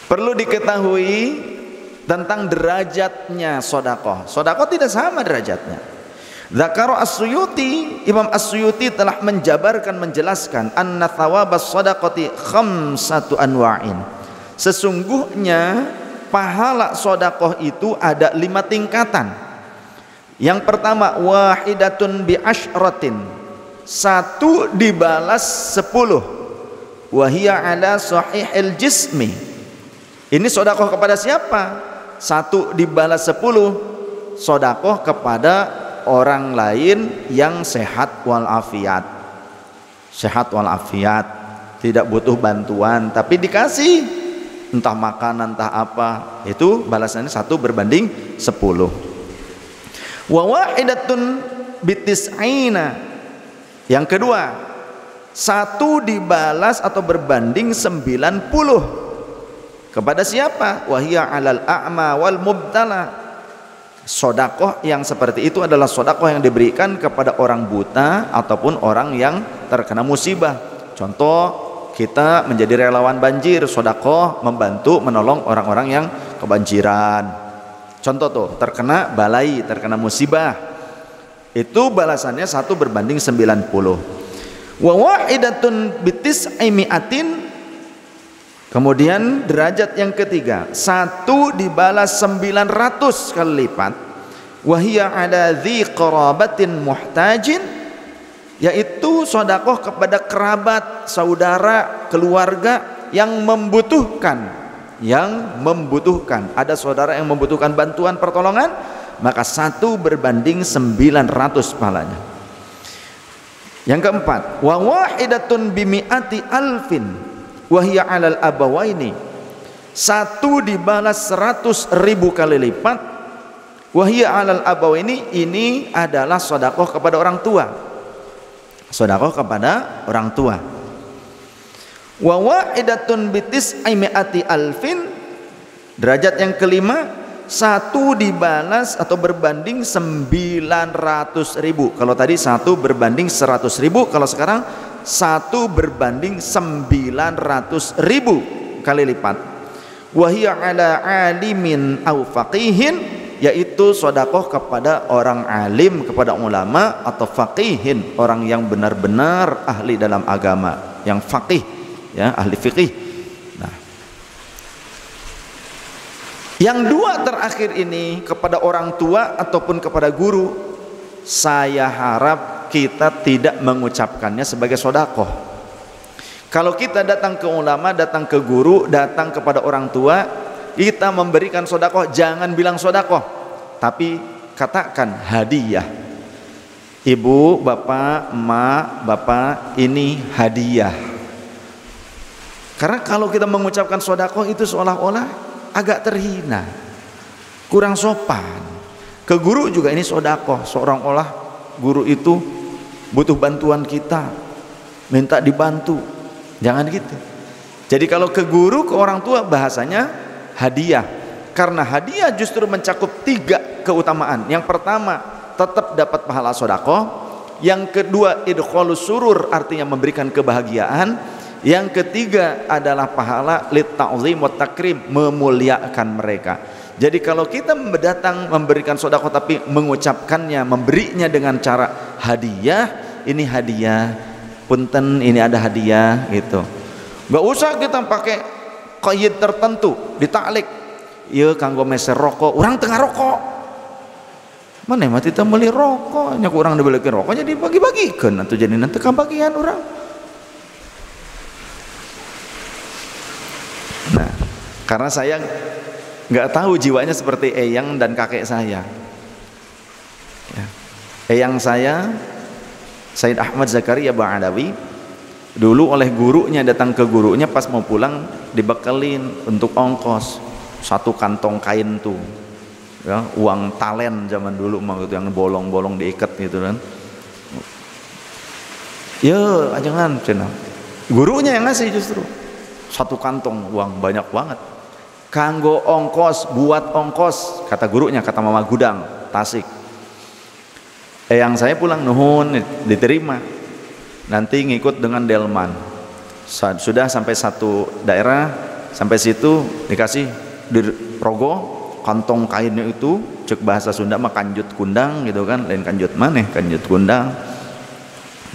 Perlu diketahui tentang derajatnya sedekah. Sedekah tidak sama derajatnya. Dzakara As-Suyuti, Imam As-Suyuti telah menjabarkan, menjelaskan anna thawabas shadaqati khamsatu anwa'in. Sesungguhnya pahala sedekah itu ada 5 tingkatan. Yang pertama, wahidatun bi asyratin, 1 dibalas 10. Wa hiya ala sahihil jismi. Ini sedekah kepada siapa? 1 dibalas 10, sedekah kepada orang lain yang sehat walafiat. Sehat walafiat, tidak butuh bantuan, tapi dikasih entah makanan entah apa, itu balasannya 1 berbanding 10. Wa wahidatun bitis'ina. Yang kedua, 1 dibalas atau berbanding 90. Kepada siapa? Wahia alal a'ma wal mubtala. Sedekah yang seperti itu adalah sedekah yang diberikan kepada orang buta ataupun orang yang terkena musibah. Contoh, kita menjadi relawan banjir, sedekah membantu menolong orang-orang yang kebanjiran. Contoh tuh, terkena balai, terkena musibah, itu balasannya 1 berbanding 90. Wa wahidatun bitis'i mi'atin. Kemudian derajat yang ketiga, 1 dibalas 900 kali lipat. Wahia ala dzi qarabatin muhtajin, yaitu sedekah kepada kerabat, saudara, keluarga yang membutuhkan. Yang membutuhkan, ada saudara yang membutuhkan bantuan pertolongan, maka 1 berbanding 900 pahalanya. Yang keempat, wa wahidatun bimi'ati alfin wahia alal abawaini, 1 dibalas 100.000 kali lipat. Wahia alal abawaini, ini adalah sedekah kepada orang tua. Sedekah kepada orang tua. Wa wahidatun bitis'i mi'ati alfin, derajat yang kelima, 1 dibalas atau berbanding 900.000. Kalau tadi 1 berbanding 100.000, kalau sekarang 1 berbanding 900.000 kali lipat. Wahia ala alimin au faqihin, yaitu sedekah kepada orang alim, kepada ulama, atau faqihin, orang yang benar-benar ahli dalam agama, yang faqih, ya, ahli fikih. Nah, yang 2 terakhir ini kepada orang tua ataupun kepada guru, saya harap kita tidak mengucapkannya sebagai sedekah. Kalau kita datang ke ulama, datang ke guru, datang kepada orang tua, kita memberikan sedekah, jangan bilang sedekah, tapi katakan hadiah. Ibu, bapak, emak, bapak, ini hadiah. Karena kalau kita mengucapkan sedekah itu seolah-olah agak terhina, kurang sopan. Ke guru juga ini sedekah, seorang-olah guru itu butuh bantuan kita, minta dibantu. Jangan gitu. Jadi kalau ke guru, ke orang tua, bahasanya hadiah. Karena hadiah justru mencakup 3 keutamaan. Yang pertama, tetap dapat pahala sedekah. Yang kedua, idkhalus surur, artinya memberikan kebahagiaan. Yang ketiga adalah pahala lit ta'zim wa takrim, memuliakan mereka. Jadi kalau kita datang memberikan sedekah tapi mengucapkannya, memberinya dengan cara hadiah, ini hadiah, punten ini ada hadiah gitu. Gak usah kita pakai qaid tertentu, ditaklik. Ieu kanggo meser rokok, orang tengah rokok. Mana mah kita beli rokok, nya urang dibelikeun rokoknya dibagi-bagikeun atuh jadi nanti kabagian urang. Nah, karena saya nggak tahu jiwanya seperti eyang dan kakek saya. Ya. Eyang saya, Said Ahmad Zakaria Ba'alawi, dulu oleh gurunya, datang ke gurunya pas mau pulang dibekelin untuk ongkos 1 kantong kain tuh, ya, uang talen zaman dulu mah gitu, yang bolong-bolong diikat gitu kan. Ya, jangan cina. Gurunya yang ngasih justru 1 kantong uang banyak banget. Kanggo ongkos, buat ongkos, kata gurunya, kata Mama Gudang, Tasik. Yang saya pulang nuhun, diterima. Nanti ngikut dengan delman. Sudah sampai 1 daerah, Sampai situ dikasih dirogoh kantong kainnya itu, cek bahasa Sunda mah kanjut kundang gitu kan, lain kanjut maneh, kanjut kundang.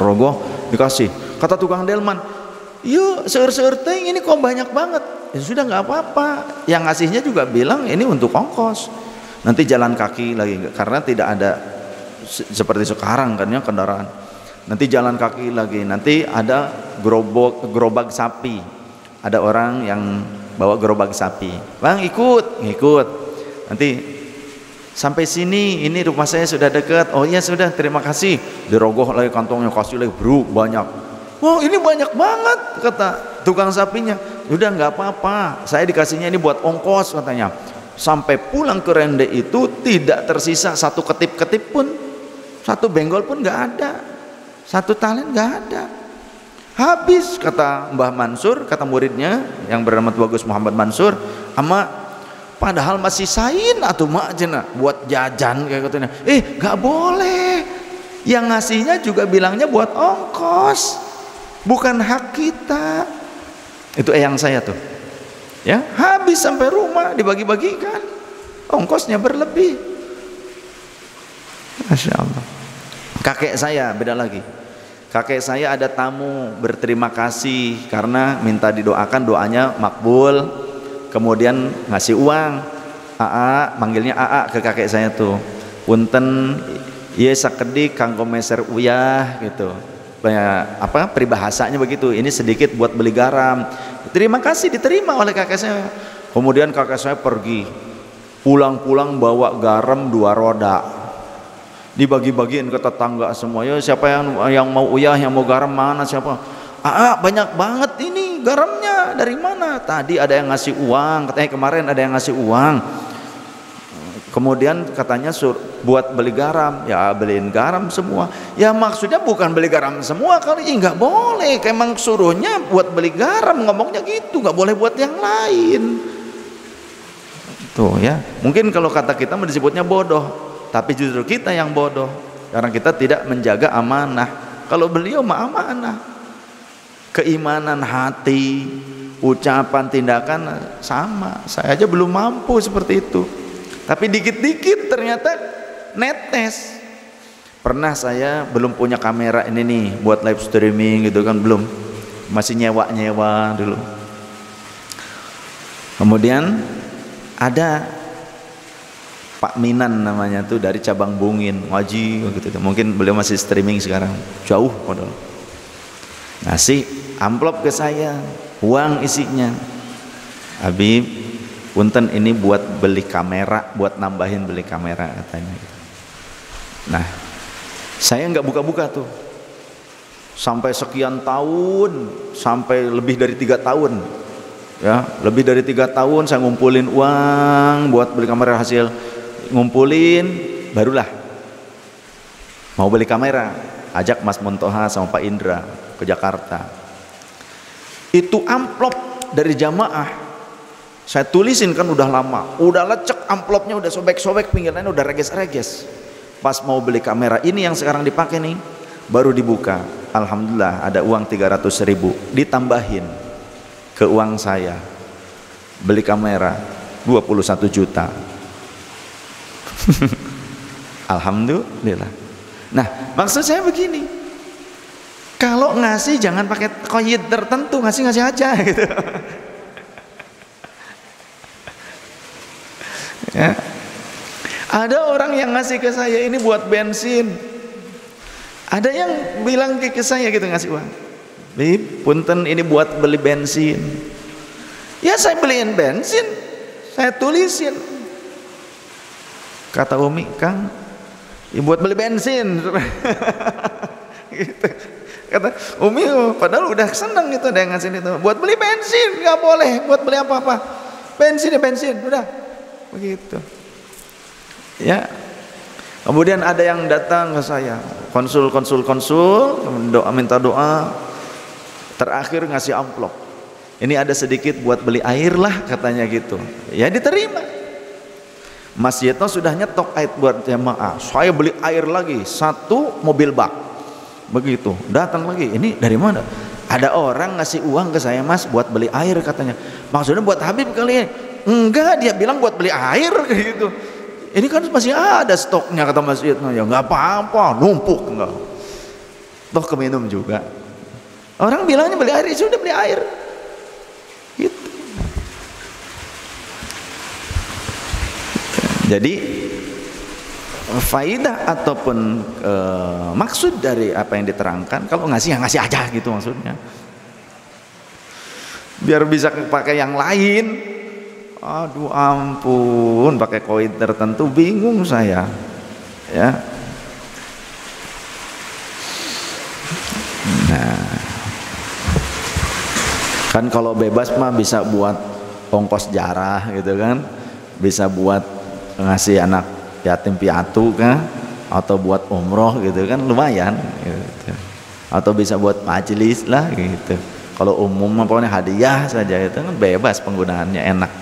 Rogoh dikasih. Kata tukang delman, "Yuk, seur-seur teh ini kok banyak banget." Ya sudah nggak apa-apa. Yang ngasihnya juga bilang ini untuk ongkos. Nanti jalan kaki lagi karena tidak ada seperti sekarang kan ya kendaraan. Nanti jalan kaki lagi. Nanti ada gerobak sapi. Ada orang yang bawa gerobak sapi. "Bang, ikut." Nanti sampai sini, ini rumah saya sudah dekat. "Oh iya sudah, terima kasih." Dirogoh lagi kantongnya, kasih lagi, bro, banyak. "Wow, ini banyak banget," kata tukang sapinya. "Udah nggak apa-apa, saya dikasihnya ini buat ongkos," katanya. Sampai pulang ke Rende itu tidak tersisa satu ketip-ketip pun, satu benggol pun nggak ada, satu talen nggak ada. Habis, kata Mbah Mansur, kata muridnya yang bernama Bagus Muhammad Mansur, "Ama, padahal masih sain atau mak jena buat jajan," kayak katanya. Nggak boleh. Yang ngasihnya juga bilangnya buat ongkos, bukan hak kita. Itu eyang saya tuh. Ya, habis sampai rumah dibagi-bagikan, ongkosnya berlebih. Masya Allah. Kakek saya beda lagi. Kakek saya ada tamu berterima kasih karena minta didoakan, doanya makbul. Kemudian ngasih uang. AA, manggilnya AA ke kakek saya tuh. "Punten ieu sakedik kanggo meser uyah," gitu. Peribahasanya begitu. Ini sedikit buat beli garam. Terima kasih, diterima oleh kakek saya. Kemudian kakek saya pergi. Pulang-pulang bawa garam 2 roda. Dibagi-bagiin ke tetangga semua. "Ya, siapa yang mau uyah, yang mau garam, mana siapa?" "Banyak banget ini garamnya, dari mana?" "Tadi ada yang ngasih uang," katanya, "kemarin ada yang ngasih uang. Kemudian katanya buat beli garam." Ya, beliin garam semua. Ya maksudnya bukan beli garam semua kali, nggak boleh. Emang suruhnya buat beli garam, ngomongnya gitu, nggak boleh buat yang lain. Tuh ya, mungkin kalau kata kita disebutnya bodoh, tapi justru kita yang bodoh karena kita tidak menjaga amanah. Kalau beliau mah amanah. Keimanan hati, ucapan, tindakan sama. Saya aja belum mampu seperti itu. Tapi dikit-dikit ternyata netes. Pernah saya belum punya kamera ini nih buat live streaming gitu kan, belum, masih nyewa dulu. Kemudian ada Pak Minan namanya tuh, dari cabang Bungin ngaji gitu. Mungkin beliau masih streaming sekarang, jauh padahal. Ngasih amplop ke saya, uang isinya, "Habib, punten ini buat beli kamera, buat nambahin beli kamera," katanya. Nah, saya nggak buka-buka tuh sampai sekian tahun, sampai lebih dari 3 tahun ya, lebih dari 3 tahun saya ngumpulin uang buat beli kamera. Hasil ngumpulin barulah mau beli kamera, ajak Mas Montoha sama Pak Indra ke Jakarta. Itu amplop dari jamaah saya tulisin kan, udah lama, udah lecek amplopnya, udah sobek-sobek, pinggirannya udah reges-reges. Pas mau beli kamera ini yang sekarang dipakai nih, baru dibuka, alhamdulillah ada uang 300.000 ditambahin ke uang saya, beli kamera 21 juta. Alhamdulillah. Nah, maksud saya begini, kalau ngasih jangan pakai koyit tertentu, ngasih aja gitu. Ya. Ada orang yang ngasih ke saya ini buat bensin. Ada yang bilang ke saya gitu, ngasih uang, "Bib, punten ini buat beli bensin." Ya saya beliin bensin, saya tulisin. Kata Umi, "Kang, ya buat beli bensin." Gitu. Kata Umi, padahal udah seneng gitu, ada yang ngasih itu, "Buat beli bensin, nggak boleh buat beli apa-apa. Bensin ya bensin, udah." Begitu. Ya. Kemudian ada yang datang ke saya, konsul, minta doa. Terakhir ngasih amplop. "Ini ada sedikit buat beli air lah," katanya gitu. Ya diterima. Mas Yetno sudah nyetok air buat jemaah. Saya beli air lagi 1 mobil bak. Begitu. Datang lagi, "Ini dari mana?" Ada orang ngasih uang ke saya, Mas, buat beli air katanya. Maksudnya buat Habib kali ya? Enggak, dia bilang buat beli air kayak gitu. Ini kan masih ada stoknya kata masjid. Ya nggak apa-apa, numpuk enggak. Toh keminum juga. Orang bilangnya beli air, sudah beli air. Gitu. Jadi faidah ataupun maksud dari apa yang diterangkan, kalau ngasih ya ngasih aja gitu maksudnya, biar bisa pakai yang lain. Aduh ampun, pakai koin tertentu bingung saya ya. Nah kan kalau bebas mah bisa buat ongkos jarah gitu kan, bisa buat ngasih anak yatim piatu kan, atau buat umroh gitu kan, lumayan gitu. Atau bisa buat majelis lah gitu. Kalau umum pokoknya hadiah saja, itu kan bebas penggunaannya, enak.